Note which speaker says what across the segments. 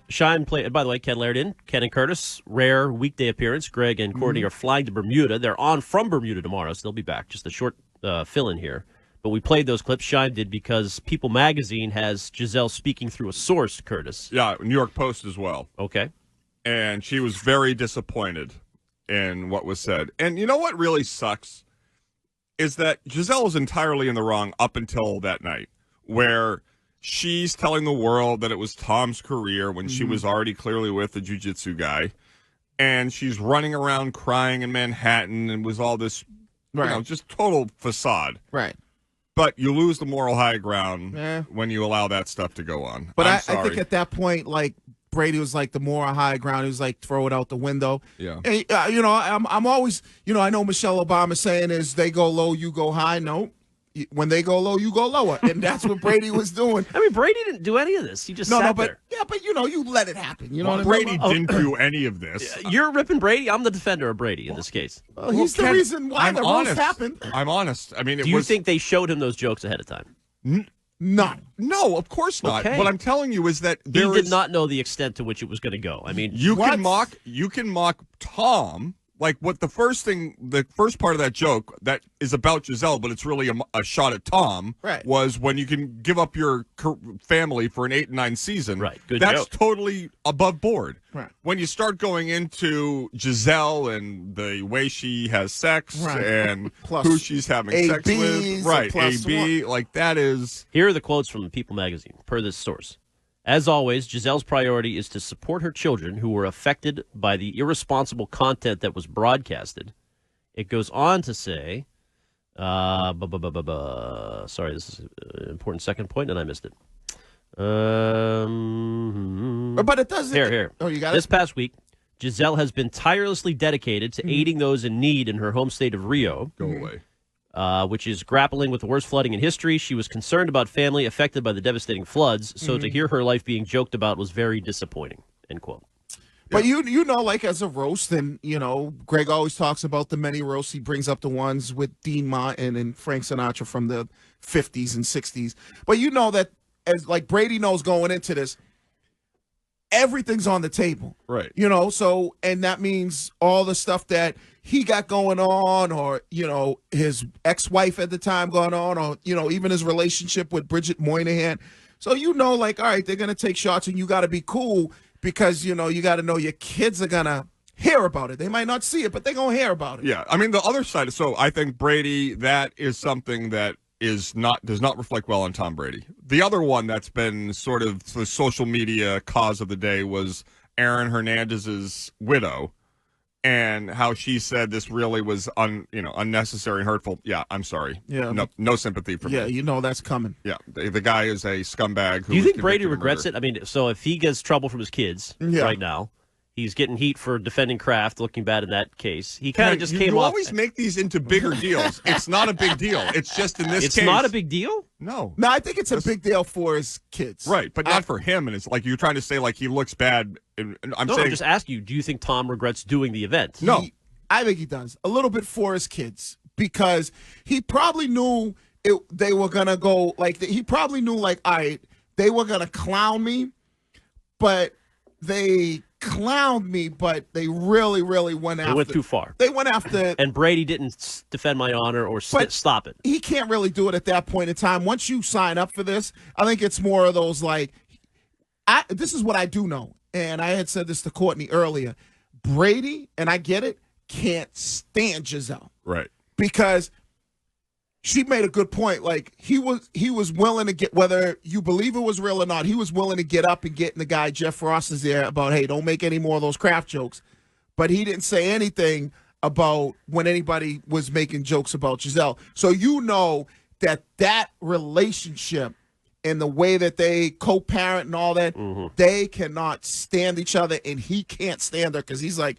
Speaker 1: Shine played, by the way, Ken Laird in. Ken and Curtis, rare weekday appearance. Greg and Courtney are flying to Bermuda. They're on from Bermuda tomorrow, so they'll be back. Just a short fill-in here. But we played those clips. Shine did because People Magazine has Giselle speaking through a source, Curtis.
Speaker 2: Yeah, New York Post as well.
Speaker 1: Okay.
Speaker 2: And she was very disappointed in what was said. And you know what really sucks is that Giselle was entirely in the wrong up until that night, where she's telling the world that it was Tom's career when she was already clearly with the jiu-jitsu guy. And she's running around crying in Manhattan and was all this, just total facade.
Speaker 3: Right.
Speaker 2: But you lose the moral high ground when you allow that stuff to go on.
Speaker 3: But I think at that point, like, Brady was like the moral high ground. He was like, throw it out the window.
Speaker 2: Yeah.
Speaker 3: And, I'm always, I know Michelle Obama saying is they go low, you go high. No. When they go low, you go lower. And that's what Brady was doing.
Speaker 1: I mean, Brady didn't do any of this. He just sat there.
Speaker 3: Yeah, but, you let it happen. You know what
Speaker 2: Brady
Speaker 3: I mean?
Speaker 2: didn't do any of this.
Speaker 1: You're ripping Brady? I'm the defender of Brady in this case.
Speaker 3: Well, he's the reason why the roast happened.
Speaker 2: I'm honest. I mean,
Speaker 1: do you think they showed him those jokes ahead of time?
Speaker 3: No,
Speaker 2: of course not.
Speaker 1: Okay.
Speaker 2: What I'm telling you is that
Speaker 1: he did not know the extent to which it was going to go. I mean,
Speaker 2: you can mock Tom. Like what the first part of that joke that is about Giselle, but it's really a shot at Tom.
Speaker 3: Right.
Speaker 2: Was when you can give up your family for an 8 and 9 season.
Speaker 1: Right. Good
Speaker 2: That's
Speaker 1: joke.
Speaker 2: totally above board.
Speaker 3: Right.
Speaker 2: When you start going into Giselle and the way she has sex and
Speaker 3: Plus
Speaker 2: who she's having sex with, right? AB, like that is.
Speaker 1: Here are the quotes from People Magazine per this source. As always, Giselle's priority is to support her children who were affected by the irresponsible content that was broadcasted. It goes on to say, sorry, this is an important second point, and I missed it.
Speaker 3: But it doesn't.
Speaker 1: Here.
Speaker 3: Oh, you got
Speaker 1: This past week, Giselle has been tirelessly dedicated to aiding those in need in her home state of Rio.
Speaker 2: Go away.
Speaker 1: Which is grappling with the worst flooding in history. She was concerned about family affected by the devastating floods, so to hear her life being joked about was very disappointing, end quote.
Speaker 3: But like as a roast, and, Greg always talks about the many roasts. He brings up the ones with Dean Martin and Frank Sinatra from the 50s and 60s. But you know that, as like Brady knows going into this, everything's on the table.
Speaker 2: Right.
Speaker 3: So, and that means all the stuff that he got going on, or, his ex-wife at the time going on, or, even his relationship with Bridget Moynihan. So, like, all right, they're going to take shots and you got to be cool because, you got to know your kids are going to hear about it. They might not see it, but they're going to hear about it.
Speaker 2: Yeah. I mean, the other side, so I think Brady, that is something that does not reflect well on Tom Brady. The other one that's been sort of the social media cause of the day was Aaron Hernandez's widow, and how she said this really was unnecessary and hurtful. Yeah, I'm sorry.
Speaker 3: Yeah,
Speaker 2: no sympathy for me.
Speaker 3: Yeah, that's coming.
Speaker 2: Yeah, the guy is a scumbag.
Speaker 1: Do you think Brady regrets it? I mean, so if he gets trouble from his kids right now, he's getting heat for defending Kraft, looking bad in that case. He kind of just came off.
Speaker 2: You always make these into bigger deals. It's not a big deal. It's just in this case.
Speaker 1: It's not a big deal?
Speaker 2: No.
Speaker 3: No, I think it's a big deal for his kids.
Speaker 2: Right, but not for him. And it's like you're trying to say like he looks bad. I'm
Speaker 1: just asking you, do you think Tom regrets doing the event?
Speaker 2: No.
Speaker 3: I think he does. A little bit for his kids, because he probably knew they were going to go, like, he probably knew, like, all right, they were going to clown me, but they clowned me, but they really, really went after.
Speaker 1: They went too far.
Speaker 3: They went after.
Speaker 1: And Brady didn't defend my honor or stop it.
Speaker 3: He can't really do it at that point in time. Once you sign up for this, I think it's more of those, like, this is what I do know. And I had said this to Courtney earlier. Brady, and I get it, can't stand Giselle.
Speaker 2: Right.
Speaker 3: Because she made a good point. Like, he was willing to get, whether you believe it was real or not, he was willing to get up and get in the guy Jeff Ross is there about, hey, don't make any more of those Kraft jokes. But he didn't say anything about when anybody was making jokes about Giselle. So that relationship and the way that they co-parent and all that, they cannot stand each other, and he can't stand her because he's like,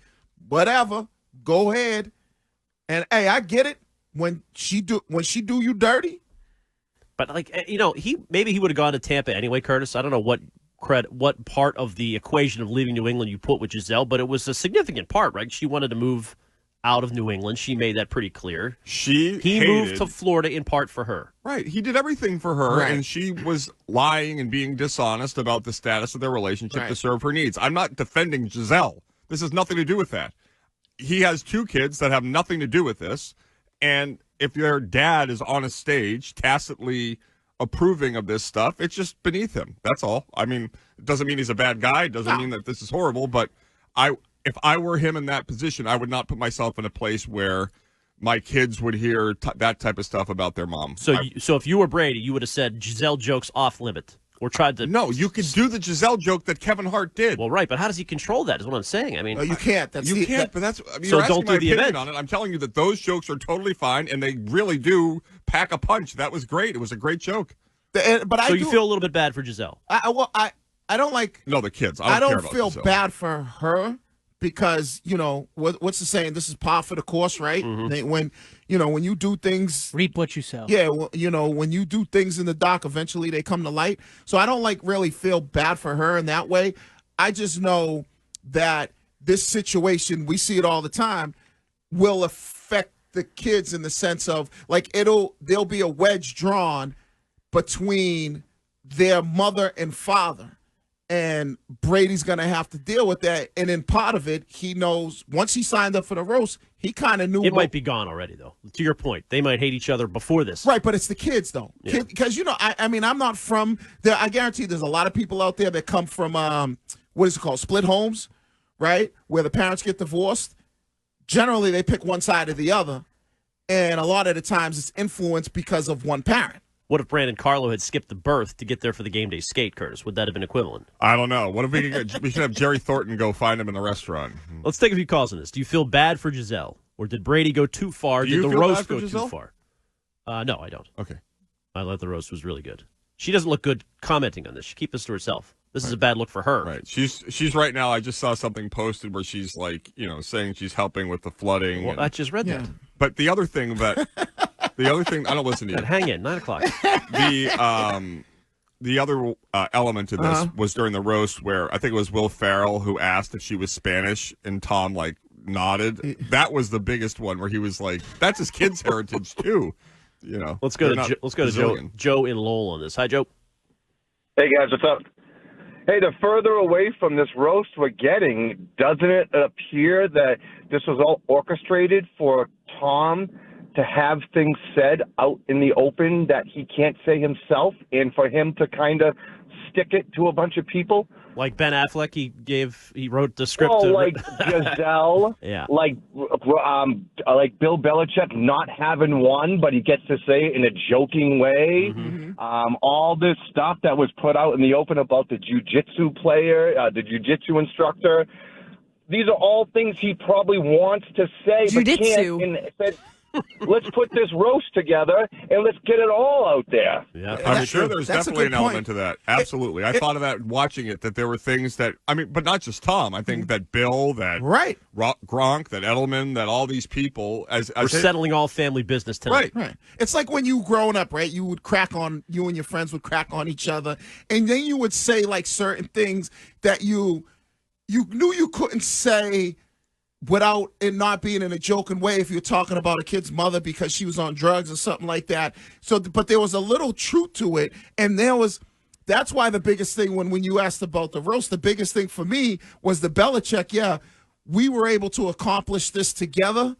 Speaker 3: whatever, go ahead. And hey, I get it when she do you dirty.
Speaker 1: But like he would have gone to Tampa anyway, Curtis. I don't know what part of the equation of leaving New England you put with Giselle, but it was a significant part, right? She wanted to move out of New England. She made that pretty clear.
Speaker 2: He
Speaker 1: moved to Florida in part for her.
Speaker 2: Right. He did everything for her,
Speaker 3: Right.
Speaker 2: and she was lying and being dishonest about the status of their relationship to serve her needs. I'm not defending Giselle. This has nothing to do with that. He has 2 kids that have nothing to do with this, and if their dad is on a stage tacitly approving of this stuff, it's just beneath him. That's all. I mean, it doesn't mean he's a bad guy. It doesn't mean that this is horrible, but if I were him in that position, I would not put myself in a place where my kids would hear that type of stuff about their mom.
Speaker 1: So if you were Brady, you would have said Giselle jokes off limit or tried to.
Speaker 2: No, you could do the Giselle joke that Kevin Hart did.
Speaker 1: Well, right, but how does he control that? Is what I'm saying. I mean,
Speaker 3: No, you can't.
Speaker 2: But that's. I mean,
Speaker 1: So
Speaker 2: you're asking
Speaker 1: don't do
Speaker 2: my
Speaker 1: the
Speaker 2: opinion
Speaker 1: event.
Speaker 2: on it. I'm telling you that those jokes are totally fine, and they really do pack a punch. That was great. It was a great joke.
Speaker 3: But
Speaker 1: so you feel a little bit bad for Giselle.
Speaker 3: I don't like.
Speaker 2: No, the kids.
Speaker 3: I
Speaker 2: care
Speaker 3: don't
Speaker 2: about
Speaker 3: feel
Speaker 2: Giselle.
Speaker 3: bad for her because what's the saying? This is par for the course, right? When you do things,
Speaker 4: reap what you sow.
Speaker 3: Yeah, well, when you do things in the dark, eventually they come to light. So I don't really feel bad for her in that way. I just know that this situation, we see it all the time, will affect the kids in the sense of there'll be a wedge drawn between their mother and father. And Brady's going to have to deal with that. And in part of it, he knows once he signed up for the roast, he kind of knew.
Speaker 1: It might be gone already, though. To your point, they might hate each other before this.
Speaker 3: Right, but it's the kids, though. Because, I mean, I'm not from there. I guarantee there's a lot of people out there that come from, what is it called, split homes, right, where the parents get divorced. Generally, they pick one side or the other. And a lot of the times it's influenced because of one parent.
Speaker 1: What if Brandon Carlo had skipped the birth to get there for the game day skate, Curtis? Would that have been equivalent?
Speaker 2: I don't know. What if we should have Jerry Thornton go find him in the restaurant?
Speaker 1: Let's take a few calls on this. Do you feel bad for Giselle? Or did Brady go too far?
Speaker 2: Do you
Speaker 1: Did the
Speaker 2: feel bad
Speaker 1: roast
Speaker 2: for
Speaker 1: go
Speaker 2: Giselle?
Speaker 1: too far? No, I don't.
Speaker 2: Okay.
Speaker 1: I thought the roast was really good. She doesn't look good commenting on this. She keeps this to herself. This is a bad look for her.
Speaker 2: Right. She's right now. I just saw something posted where she's saying she's helping with the flooding.
Speaker 1: Well, I just read that.
Speaker 2: But the other thing I don't listen to you.
Speaker 1: Hang in, 9 o'clock.
Speaker 2: The other element to this was during the roast where I think it was Will Ferrell who asked if she was Spanish, and Tom nodded. That was the biggest one where he was like, "That's his kid's heritage too."
Speaker 1: Let's go to Joe in Lowell on this. Hi, Joe.
Speaker 5: Hey guys, what's up? Hey, the further away from this roast we're getting, doesn't it appear that this was all orchestrated for Tom to have things said out in the open that he can't say himself, and for him to kind of stick it to a bunch of people?
Speaker 1: Like Ben Affleck, he wrote the script.
Speaker 5: Oh, like Giselle,
Speaker 1: yeah.
Speaker 5: like Bill Belichick not having one, but he gets to say it in a joking way.
Speaker 1: Mm-hmm.
Speaker 5: All this stuff that was put out in the open about the jiu-jitsu player, the jiu-jitsu instructor. These are all things he probably wants to say,
Speaker 6: Jiu-jitsu.
Speaker 5: but can't. And said, let's put this roast together and let's get it all out there.
Speaker 1: Yeah,
Speaker 2: I'm sure there's
Speaker 3: That's a
Speaker 2: definitely
Speaker 3: good
Speaker 2: an
Speaker 3: point.
Speaker 2: element to that. Absolutely. I thought of that watching it, that there were things that, but not just Tom. I think that Bill, that
Speaker 3: Right.
Speaker 2: Gronk, that Edelman, that all these people.
Speaker 1: We're settling all family business tonight.
Speaker 2: Right.
Speaker 3: Right. It's like when you growing up, right? You and your friends would crack on each other, and then you would say certain things that you knew you couldn't say without it not being in a joking way if you're talking about a kid's mother because she was on drugs or something like that. So, but there was a little truth to it, and that's why the biggest thing when you asked about the roast, the biggest thing for me was the Belichick. Yeah, we were able to accomplish this together,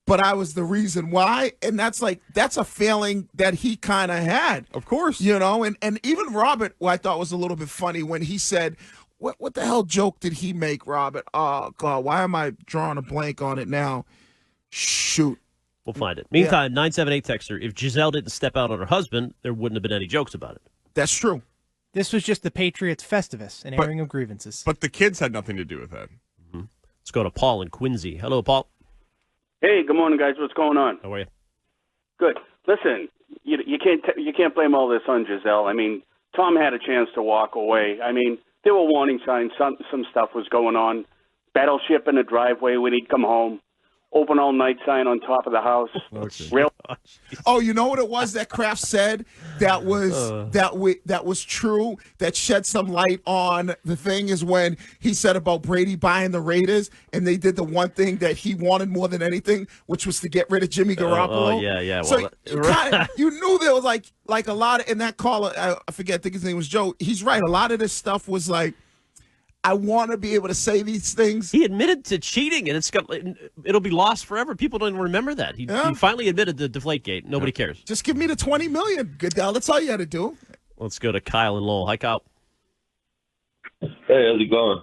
Speaker 3: but I was the reason why, and that's a failing that he kind of had.
Speaker 2: Of course.
Speaker 3: And even Robert, who I thought was a little bit funny when he said, What the hell joke did he make, Robert? Oh, God, why am I drawing a blank on it now? Shoot.
Speaker 1: We'll find it. Meantime, 978 texter, if Giselle didn't step out on her husband, there wouldn't have been any jokes about it.
Speaker 3: That's true.
Speaker 4: This was just the Patriots Festivus, an airing of grievances.
Speaker 2: But the kids had nothing to do with that.
Speaker 1: Mm-hmm. Let's go to Paul in Quincy. Hello, Paul.
Speaker 7: Hey, good morning, guys. What's going on?
Speaker 1: How are you?
Speaker 7: Good. Listen, you can't blame all this on Giselle. I mean, Tom had a chance to walk away. I mean, there were warning signs. Some stuff was going on. Battleship in the driveway when he'd come home. Open all night sign on top of the house.
Speaker 2: Okay.
Speaker 7: Real
Speaker 3: Oh, you know what it was that Kraft said that was true, that shed some light on the thing, is when he said about Brady buying the Raiders, and they did the one thing that he wanted more than anything, which was to get rid of Jimmy Garoppolo.
Speaker 1: Oh, yeah.
Speaker 3: So you knew there was like a lot of, in that caller, I forget, I think his name was Joe. He's right. A lot of this stuff was like, I want to be able to say these things.
Speaker 1: He admitted to cheating, and it'll be lost forever. People don't even remember that. He finally admitted to Deflategate. Nobody cares.
Speaker 3: Just give me the $20 million, Goodell. That's all you had to do.
Speaker 1: Let's go to Kyle and Lowell. Hi, Kyle.
Speaker 6: Hey, how's it going?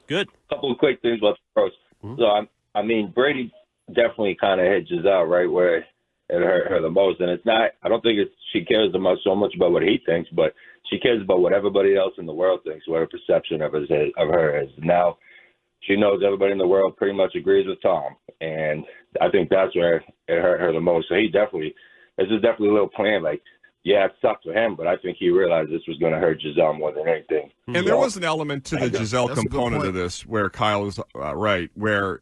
Speaker 1: Good.
Speaker 6: A couple of quick things about the roast. So, I mean, Brady definitely kind of hit Giselle right where it hurt her the most. And it's not, I don't think she cares so much about what he thinks, but she cares about what everybody else in the world thinks, what her perception of her is. Now, she knows everybody in the world pretty much agrees with Tom. And I think that's where it hurt her the most. So this is definitely a little plan. Like, yeah, it sucked for him, but I think he realized this was going to hurt Giselle more than anything.
Speaker 2: And there was an element to the Giselle component of this where Kyle is right, where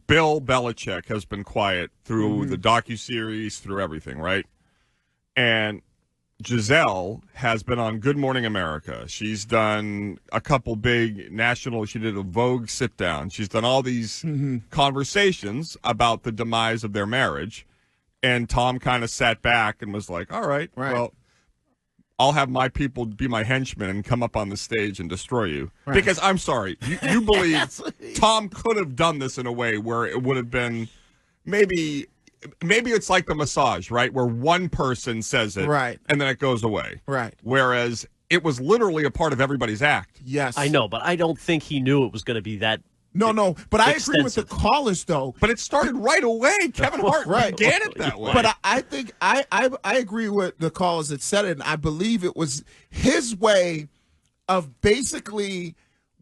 Speaker 2: Bill Belichick has been quiet through the docuseries, through everything, right? And Giselle has been on Good Morning America. She's done a couple big national, she did a Vogue sit-down. She's done all these conversations about the demise of their marriage. And Tom kind of sat back and was like, all right, well, I'll have my people be my henchmen and come up on the stage and destroy you. Right. Because I'm sorry, you believe Tom could have done this in a way where it would have been maybe it's like the massage, right? Where one person says it,
Speaker 3: right,
Speaker 2: and then it goes away.
Speaker 3: Right.
Speaker 2: Whereas it was literally a part of everybody's act.
Speaker 3: Yes.
Speaker 1: I know, but I don't think he knew it was going to be that.
Speaker 3: No, but I agree with the callers, though.
Speaker 2: But it started right away. Kevin Hart began it that way.
Speaker 3: But I think I agree with the callers that said it, and I believe it was his way of basically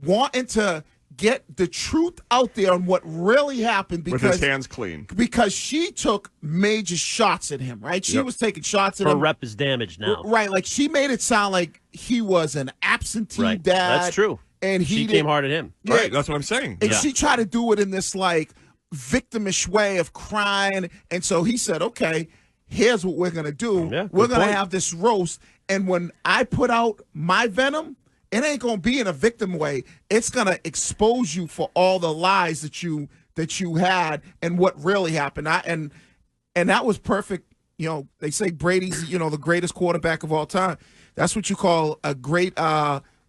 Speaker 3: wanting to get the truth out there on what really happened, because
Speaker 2: with his hands clean.
Speaker 3: Because she took major shots at him, right? She was taking shots at him.
Speaker 1: Her rep is damaged now.
Speaker 3: Right, like she made it sound like he was an absentee dad.
Speaker 1: That's true.
Speaker 3: And
Speaker 1: she came hard at him.
Speaker 3: Yeah.
Speaker 2: Right, that's what I'm saying.
Speaker 3: And she tried to do it in this like victimish way of crying. And so he said, okay, here's what we're going to do.
Speaker 1: Yeah,
Speaker 3: we're going to have this roast. And when I put out my venom, it ain't going to be in a victim way. It's going to expose you for all the lies that you had and what really happened. And that was perfect. You know, they say Brady's, the greatest quarterback of all time. That's what you call a great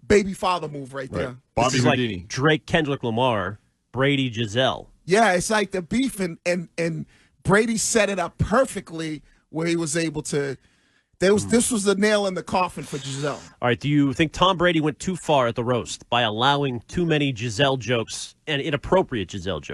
Speaker 3: baby father move right there.
Speaker 2: Bobby Houdini.
Speaker 1: Like Drake, Kendrick Lamar, Brady, Giselle.
Speaker 3: Yeah, it's like the beef, and Brady set it up perfectly where he was able to. This was the nail in the coffin for Giselle.
Speaker 1: All right, do you think Tom Brady went too far at the roast by allowing too many Giselle jokes and inappropriate Giselle jokes?